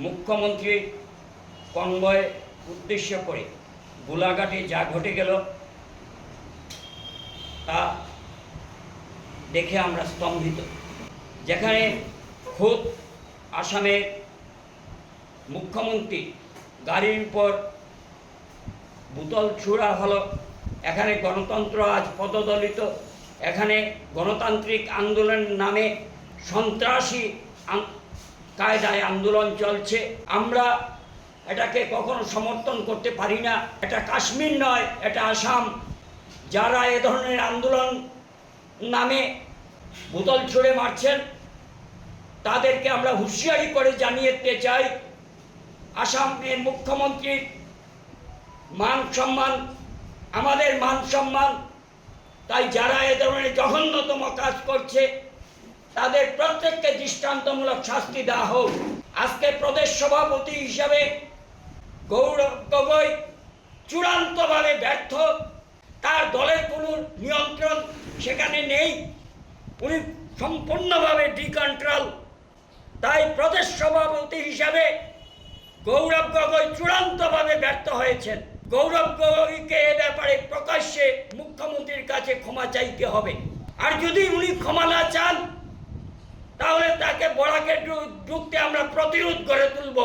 মুখ্যমন্ত্রী কনভয় উদ্দেশ্য করে গোলাঘাটে যা ঘটে গেল তা দেখে আমরা স্তম্ভিত। যেখানে খোদ আসামের মুখ্যমন্ত্রী গাড়ির উপর বোতল ছুড়া হলো, এখানে গণতন্ত্র আজ পদদলিত, এখানে গণতান্ত্রিক আন্দোলন নামে সন্ত্রাসী কায়দায় আন্দোলন চলছে। আমরা এটাকে কখনো সমর্থন করতে পারি না। এটা কাশ্মীর নয়, এটা আসাম। যারা এ ধরনের আন্দোলন নামে বোতল ছুঁড়ে মারছেন তাদেরকে আমরা হুঁশিয়ারি করে জানিয়ে দিতে চাই, আসামের মুখ্যমন্ত্রীর মান সম্মান আমাদের মান সম্মান। তাই যারা এ ধরনের জঘন্যতম কাজ করছে তাদের প্রত্যেককে দৃষ্টান্তমূলক শাস্তি দেওয়া হোক। আজকে প্রদেশ সভাপতি হিসাবে গৌরব গগৈ চূড়ান্তভাবে ব্যর্থ। তার দলের কোনো নিয়ন্ত্রণ সেখানে নেই, উনি সম্পূর্ণভাবে ডিকন্ট্রোল। তাই প্রদেশ সভাপতি হিসাবে গৌরব গগৈ চূড়ান্তভাবে ব্যর্থ হয়েছেন। গৌরব গগৈকে এ ব্যাপারে প্রকাশ্যে মুখ্যমন্ত্রীর কাছে ক্ষমা চাইতে হবে। আর যদি উনি ক্ষমা না চান তাহলে তাকে বরাকে ঢুকতে আমরা প্রতিরোধ গড়ে তুলব।